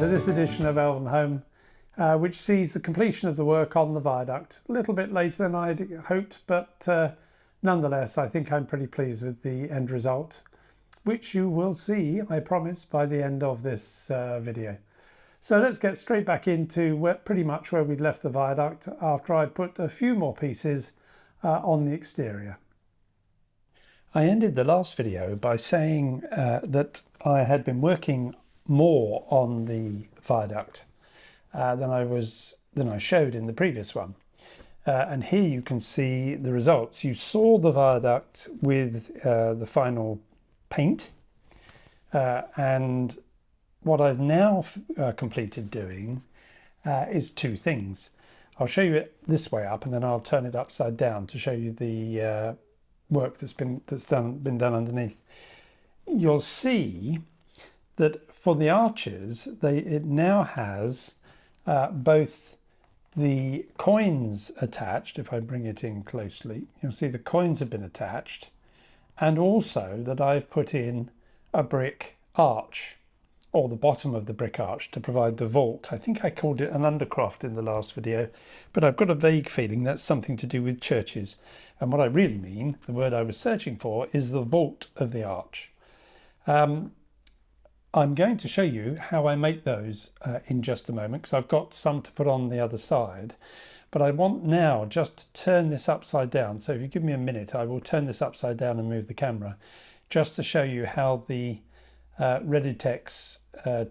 to this edition of Elvenhome, which sees the completion of the work on the viaduct. A little bit later than I'd hoped, but nonetheless, I think I'm pretty pleased with the end result, which you will see, I promise, by the end of this video. So let's get straight back into pretty much where we'd left the viaduct after I put a few more pieces on the exterior. I ended the last video by saying that I had been working more on the viaduct than I showed in the previous one, and here you can see the results. You saw the viaduct with the final paint, and what I've now completed doing is two things. I'll show you it this way up, and then I'll turn it upside down to show you the work that's been done underneath. You'll see that for the arches, it now has both the coins attached. If I bring it in closely, you'll see the coins have been attached, and also that I've put in a brick arch, or the bottom of the brick arch, to provide the vault. I think I called it an undercroft in the last video, but I've got a vague feeling that's something to do with churches. And what I really mean, the word I was searching for, is the vault of the arch. I'm going to show you how I make those in just a moment, because I've got some to put on the other side. But I want now just to turn this upside down. So if you give me a minute, I will turn this upside down and move the camera, just to show you how the Viaduct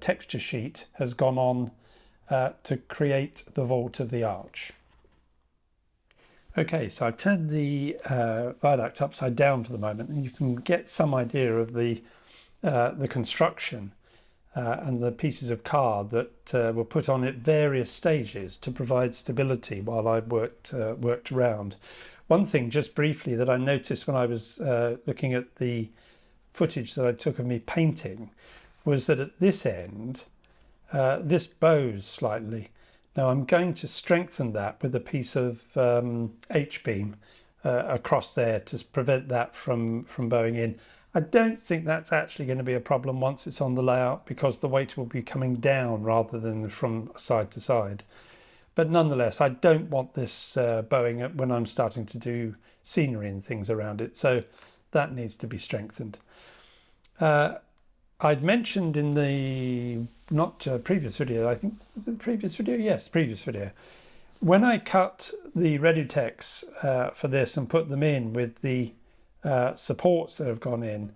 texture sheet has gone on to create the vault of the arch. Okay, so I've turned the viaduct upside down for the moment, and you can get some idea of the construction and the pieces of card that were put on at various stages to provide stability while I worked around. One thing, just briefly, that I noticed when I was looking at the footage that I took of me painting was that at this end, this bows slightly. Now I'm going to strengthen that with a piece of H-beam across there to prevent that from bowing in. I don't think that's actually going to be a problem once it's on the layout, because the weight will be coming down rather than from side to side. But nonetheless, I don't want this bowing when I'm starting to do scenery and things around it, so that needs to be strengthened. I'd mentioned in the previous video, I think, was it previous video? Yes, previous video. When I cut the Viaducts for this and put them in with the supports that have gone in,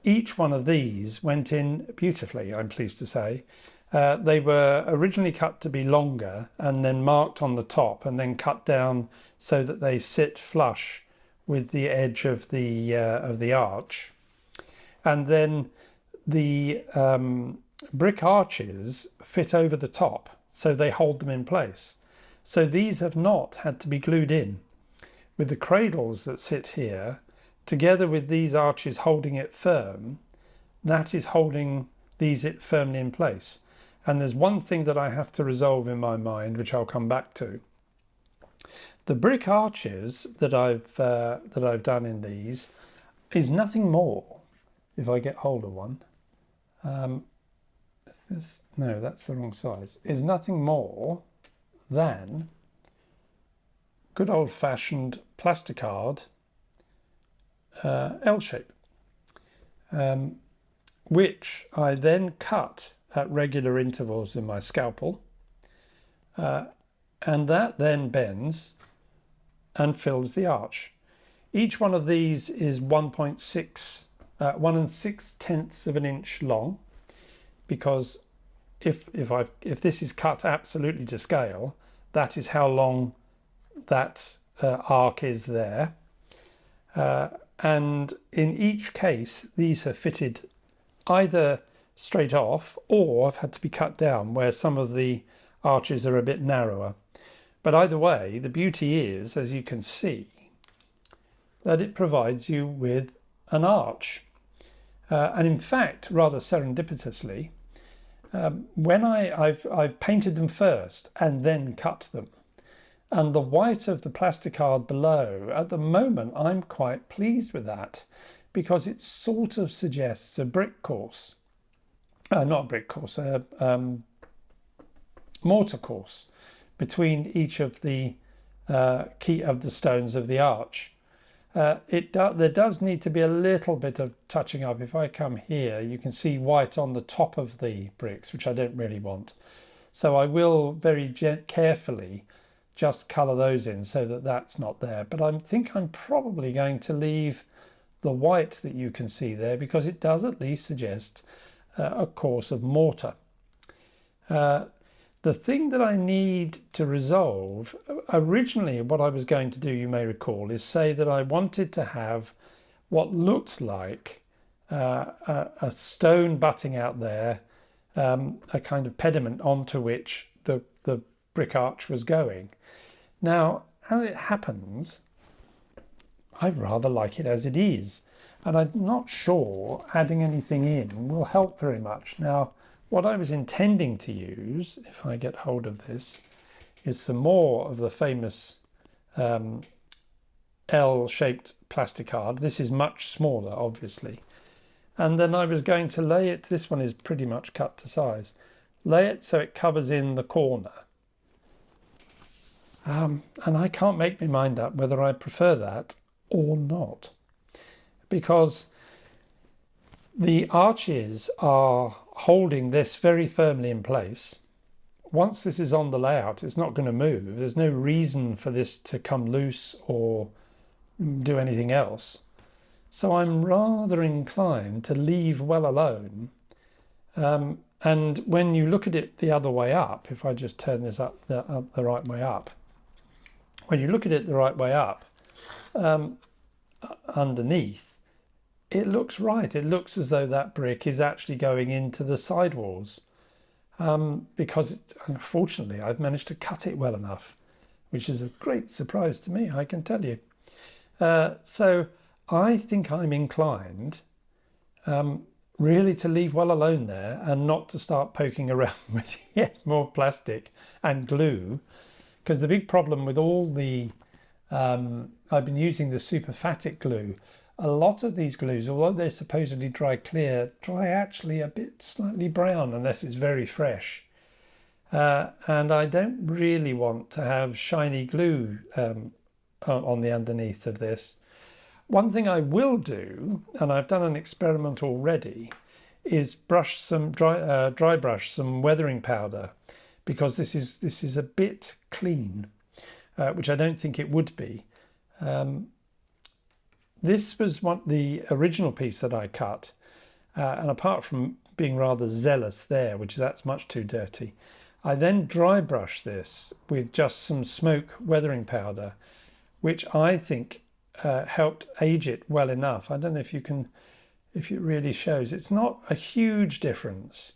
each one of these went in beautifully, I'm pleased to say. They were originally cut to be longer and then marked on the top and then cut down so that they sit flush with the edge of the arch. And then the brick arches fit over the top, so they hold them in place. So these have not had to be glued in. With the cradles that sit here, together with these arches holding it firm, that is holding these firmly in place. And there's one thing that I have to resolve in my mind, which I'll come back to. The brick arches that I've done in these is nothing more. If I get hold of one, is this? No, that's the wrong size. Is nothing more than good old-fashioned plasticard L shape, which I then cut at regular intervals in my scalpel, and that then bends and fills the arch. Each one of these is 1 6/10 of an inch long, because if this is cut absolutely to scale, that is how long that arc is there. And in each case, these have fitted either straight off or have had to be cut down where some of the arches are a bit narrower. But either way, the beauty is, as you can see, that it provides you with an arch. And in fact, rather serendipitously, when I've painted them first and then cut them, and the white of the plasticard below, at the moment I'm quite pleased with that, because it sort of suggests a brick course, not a brick course, mortar course between each of the key of the stones of the arch. There does need to be a little bit of touching up. If I come here, you can see white on the top of the bricks, which I don't really want. So I will very carefully just colour those in so that that's not there. But I think I'm probably going to leave the white that you can see there because it does at least suggest a course of mortar. The thing that I need to resolve, originally what I was going to do, you may recall, is say that I wanted to have what looked like a stone butting out there, a kind of pediment onto which the brick arch was going. Now, as it happens, I rather like it as it is, and I'm not sure adding anything in will help very much. Now, what I was intending to use, if I get hold of this, is some more of the famous L-shaped plasticard. This is much smaller, obviously. And then I was going to lay it, this one is pretty much cut to size, lay it so it covers in the corner. And I can't make my mind up whether I prefer that or not, because the arches are holding this very firmly in place. Once this is on the layout, it's not going to move. There's no reason for this to come loose or do anything else. So I'm rather inclined to leave well alone. And when you look at it the other way up, if I just turn this up the right way up, when you look at it the right way up, underneath, it looks right. It looks as though that brick is actually going into the sidewalls, because unfortunately I've managed to cut it well enough, which is a great surprise to me, I can tell you. So I think I'm inclined really to leave well alone there and not to start poking around with yet more plastic and glue, because the big problem with all the I've been using the superphatic glue. A lot of these glues, although they're supposedly dry clear, dry actually a bit slightly brown unless it's very fresh. And I don't really want to have shiny glue on the underneath of this. One thing I will do, and I've done an experiment already, is brush some dry brush some weathering powder, because this is a bit clean, which I don't think it would be. This was the original piece that I cut, and apart from being rather zealous there, which that's much too dirty, I then dry brush this with just some smoke weathering powder, which I think helped age it well enough. I don't know if it really shows. It's not a huge difference,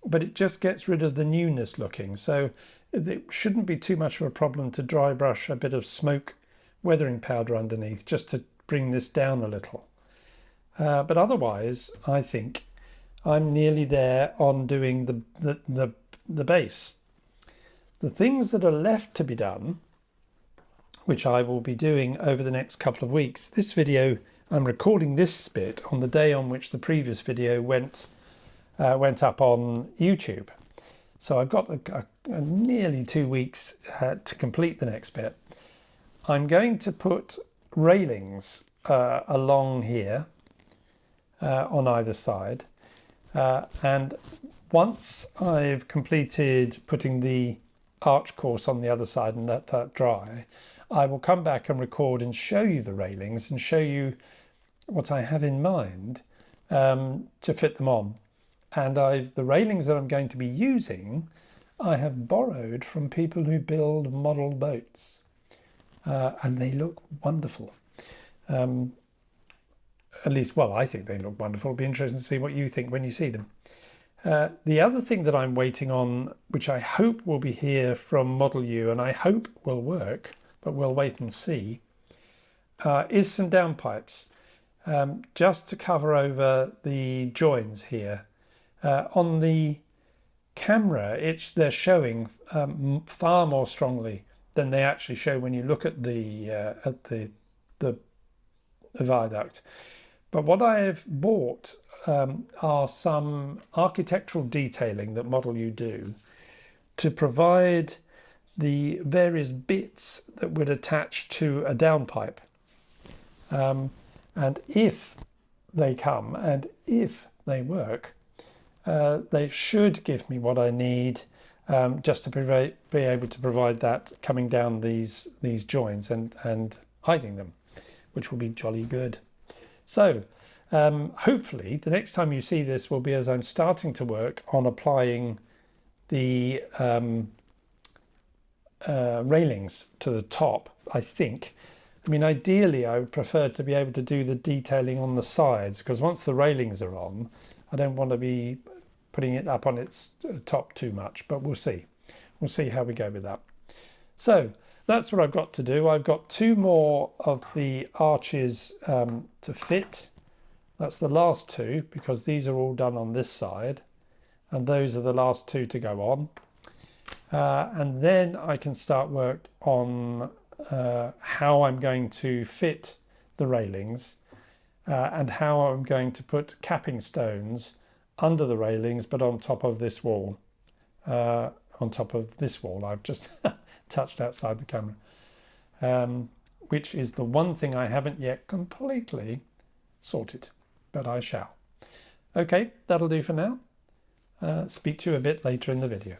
but it just gets rid of the newness looking. So it shouldn't be too much of a problem to dry brush a bit of smoke weathering powder underneath just to bring this down a little. But otherwise, I think I'm nearly there on doing the base. The things that are left to be done, which I will be doing over the next couple of weeks. This video, I'm recording this bit on the day on which the previous video went up on YouTube. So I've got a nearly 2 weeks to complete the next bit. I'm going to put railings along here on either side, and once I've completed putting the arch course on the other side and let that dry, I will come back and record and show you the railings and show you what I have in mind to fit them on. And the railings that I'm going to be using, I have borrowed from people who build model boats, and they look wonderful. At least, well, I think they look wonderful. It'll be interesting to see what you think when you see them. The other thing that I'm waiting on, which I hope will be here from Model U, and I hope will work, but we'll wait and see, is some downpipes, just to cover over the joins here. On the camera, they're showing far more strongly than they actually show when you look at the viaduct. But what I have bought are some architectural detailing that Model U do to provide the various bits that would attach to a downpipe. And if they come and if they work, they should give me what I need just to be able to provide that coming down these joints and hiding them, which will be jolly good. So hopefully the next time you see this will be as I'm starting to work on applying the railings to the top, I think. I mean, ideally I would prefer to be able to do the detailing on the sides, because once the railings are on, I don't want to be putting it up on its top too much, but we'll see. We'll see how we go with that. So that's what I've got to do. I've got 2 more of the arches to fit. That's the last 2, because these are all done on this side, and those are the last 2 to go on. And then I can start work on how I'm going to fit the railings and how I'm going to put capping stones under the railings, but on top of this wall. On top of this wall, I've just touched outside the camera, which is the one thing I haven't yet completely sorted, but I shall. Okay, that'll do for now. Speak to you a bit later in the video.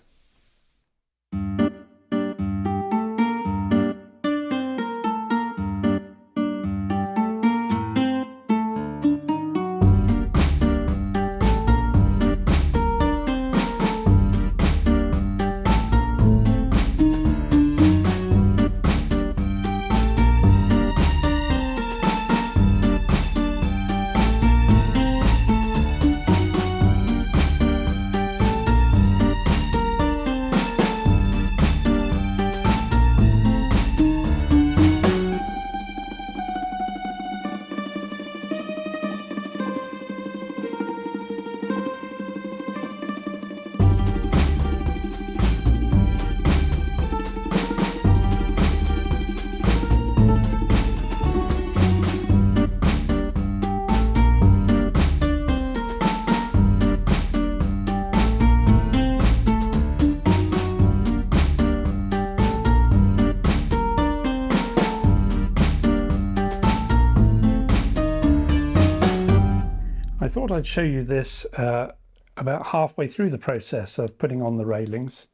I thought I'd show you this about halfway through the process of putting on the railings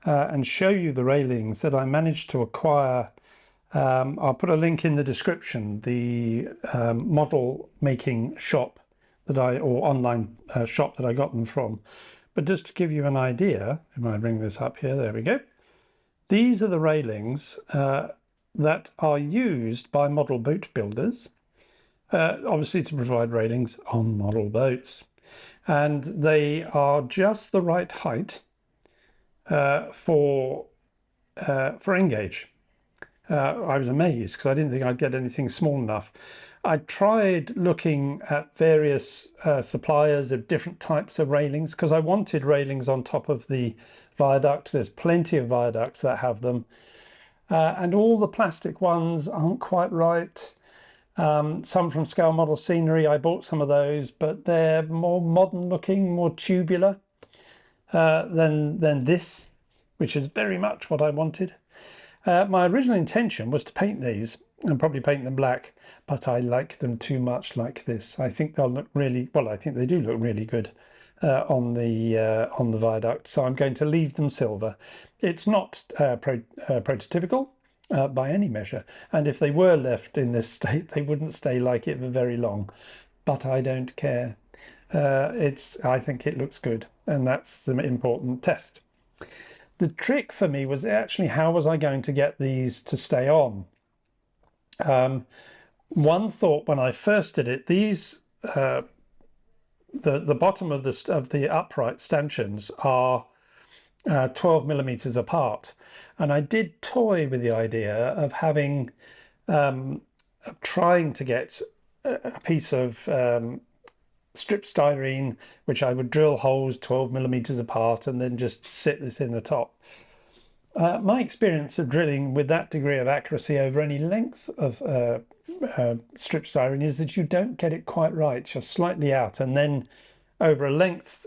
and show you the railings that I managed to acquire. I'll put a link in the description, the model making shop that or online shop that I got them from. But just to give you an idea, if I bring this up here, there we go. These are the railings that are used by model boat builders. Obviously to provide railings on model boats, and they are just the right height for Engage. I was amazed because I didn't think I'd get anything small enough. I tried looking at various suppliers of different types of railings because I wanted railings on top of the viaduct. There's plenty of viaducts that have them, and all the plastic ones aren't quite right. Some from Scale Model Scenery, I bought some of those, but they're more modern looking, more tubular than this, which is very much what I wanted. My original intention was to paint these and probably paint them black, but I like them too much like this. I think they'll look really, well, I think they do look really good on the viaduct, so I'm going to leave them silver. It's not prototypical. By any measure, and if they were left in this state they wouldn't stay like it for very long, but I don't care. I think it looks good, and that's the important test. The trick for me was actually how was I going to get these to stay on. One thought when I first did it, these the bottom of the upright stanchions are 12 millimeters apart, and I did toy with the idea of having trying to get a piece of strip styrene which I would drill holes 12 millimeters apart and then just sit this in the top. My experience of drilling with that degree of accuracy over any length of strip styrene is that you don't get it quite right, just slightly out, and then over a length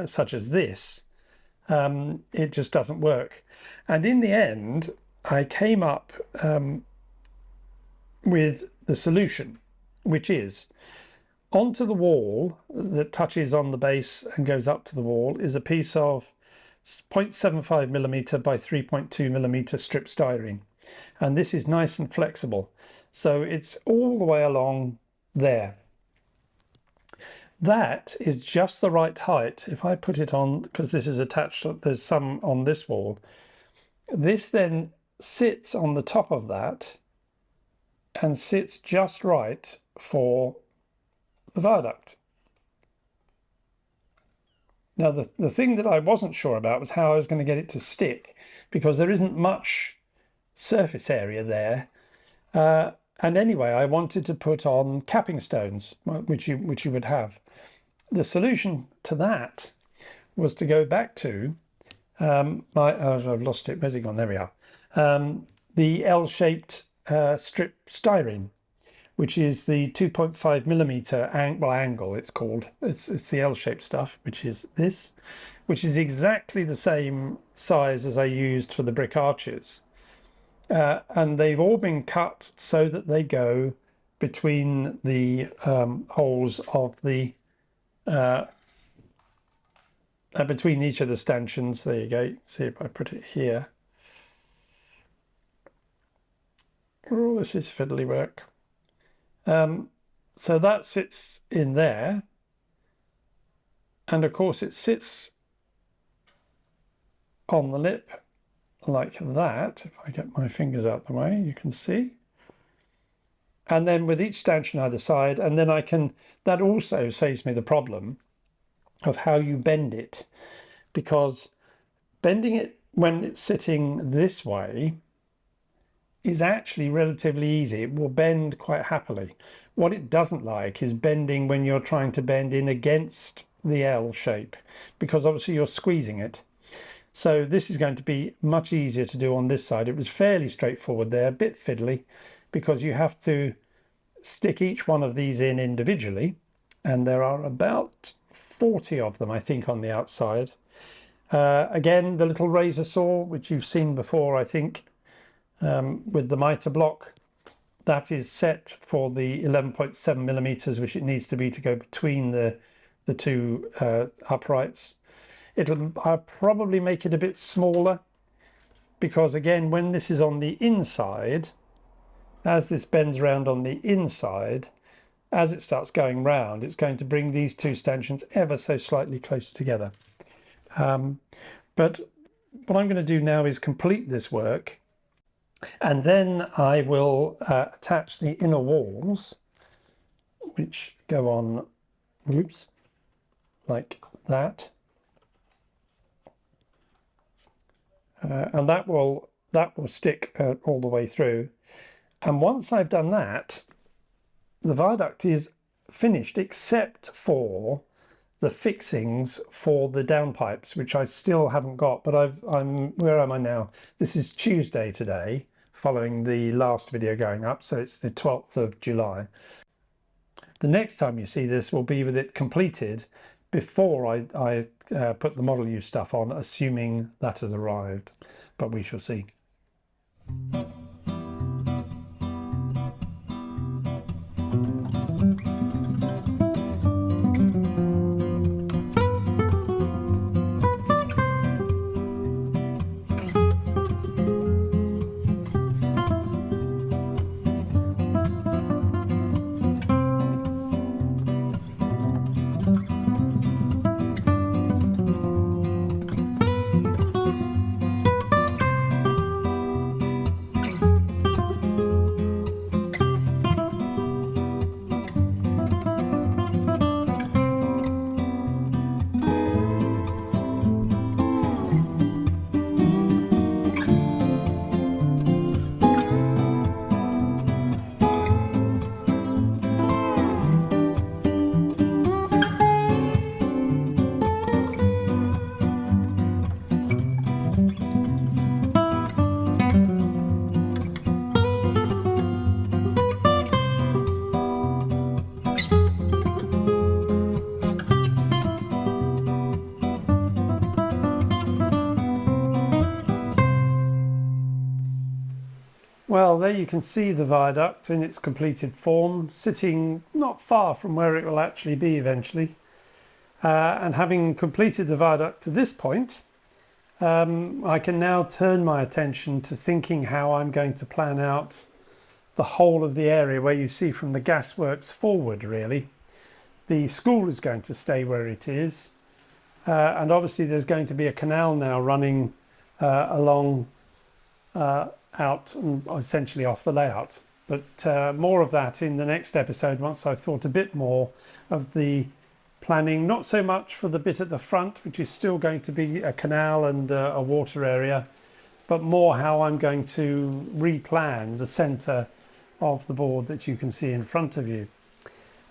such as this, it just doesn't work. And in the end, I came up with the solution, which is onto the wall that touches on the base and goes up to the wall is a piece of 0.75 millimeter by 3.2 millimeter strip styrene. And this is nice and flexible. So it's all the way along there. That is just the right height. If I put it on, because this is attached, there's some on this wall. This then sits on the top of that and sits just right for the viaduct. Now, the thing that I wasn't sure about was how I was going to get it to stick, because there isn't much surface area there. And anyway, I wanted to put on capping stones, which you would have. The solution to that was to go back to I've lost it. Where's it gone? There we are. The L-shaped strip styrene, which is the 2.5 millimeter angle. It's called. It's the L-shaped stuff, which is this, which is exactly the same size as I used for the brick arches. And they've all been cut so that they go between the holes of the between each of the stanchions. There you go. See if I put it here. Oh, this is fiddly work. So that sits in there, and of course it sits on the lip like that. If I get my fingers out the way, you can see. And then with each stanchion either side, and then that also saves me the problem of how you bend it, because bending it when it's sitting this way is actually relatively easy. It will bend quite happily. What it doesn't like is bending when you're trying to bend in against the L shape, because obviously you're squeezing it. So this is going to be much easier to do on this side. It was fairly straightforward there, a bit fiddly, because you have to stick each one of these in individually, and there are about 40 of them, I think, on the outside. Again, the little razor saw, which you've seen before, I think, with the mitre block, that is set for the 11.7 millimeters, which it needs to be to go between the two uprights. I'll probably make it a bit smaller, because again, when this is on the inside, as this bends round on the inside, as it starts going round, it's going to bring these two stanchions ever so slightly closer together. But what I'm going to do now is complete this work, and then I will attach the inner walls, which go on, oops, like that. And that will stick all the way through. And once I've done that, the viaduct is finished, except for the fixings for the downpipes, which I still haven't got. But where am I now? This is Tuesday today, following the last video going up, so it's the 12th of July. The next time you see this will be with it completed before I put the model use stuff on, assuming that has arrived, but we shall see. Well, there you can see the viaduct in its completed form, sitting not far from where it will actually be eventually. And having completed the viaduct to this point, I can now turn my attention to thinking how I'm going to plan out the whole of the area where you see from the gasworks forward, really. The school is going to stay where it is. And obviously there's going to be a canal now running along out and essentially off the layout. But more of that in the next episode once I've thought a bit more of the planning, not so much for the bit at the front, which is still going to be a canal and a water area, but more how I'm going to replan the centre of the board that you can see in front of you.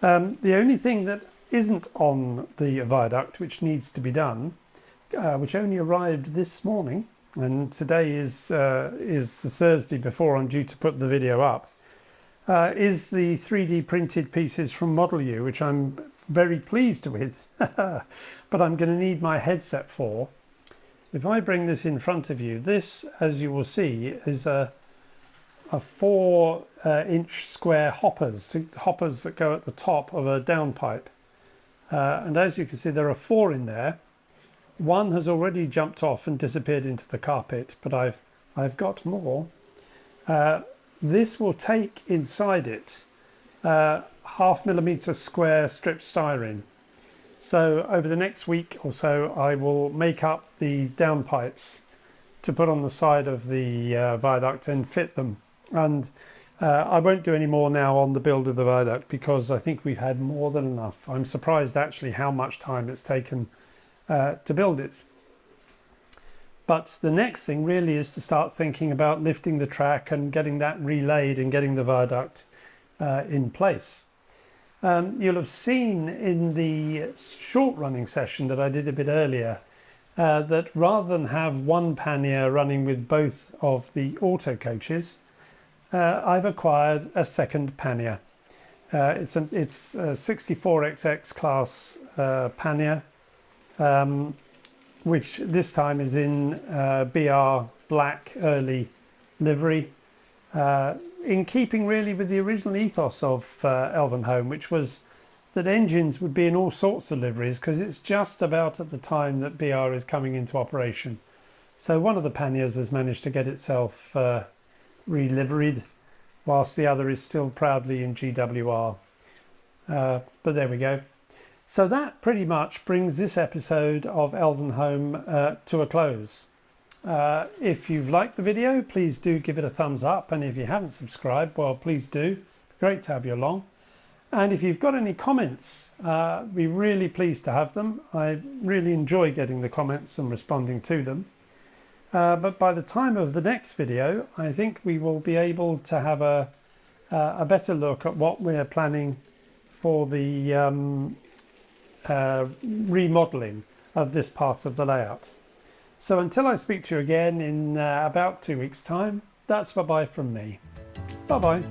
The only thing that isn't on the viaduct, which needs to be done, which only arrived this morning, and today is the Thursday before I'm due to put the video up, is the 3D printed pieces from Model U, which I'm very pleased with, but I'm going to need my headset for. If I bring this in front of you, this, as you will see, is a 4-inch square hoppers that go at the top of a downpipe. And as you can see, there are 4 in there. One has already jumped off and disappeared into the carpet, but I've got more. This will take inside it 0.5 millimeter square strip styrene. So over the next week or so, I will make up the downpipes to put on the side of the viaduct and fit them. And I won't do any more now on the build of the viaduct because I think we've had more than enough. I'm surprised actually how much time it's taken to build it. But the next thing really is to start thinking about lifting the track and getting that relaid and getting the viaduct in place. You'll have seen in the short running session that I did a bit earlier that rather than have one pannier running with both of the auto coaches, I've acquired a second pannier. It's a 64XX class pannier, which this time is in BR black early livery, in keeping really with the original ethos of Elvenhome, which was that engines would be in all sorts of liveries because it's just about at the time that BR is coming into operation. So one of the panniers has managed to get itself re-liveried, whilst the other is still proudly in GWR. But there we go. So that pretty much brings this episode of Elvenhome to a close. If you've liked the video, please do give it a thumbs up, and if you haven't subscribed, well, please do. Great to have you along. And if you've got any comments, we're really pleased to have them. I really enjoy getting the comments and responding to them. But by the time of the next video, I think we will be able to have a better look at what we're planning for the remodelling of this part of the layout. So until I speak to you again in about 2 weeks' time, that's bye-bye from me. Bye-bye.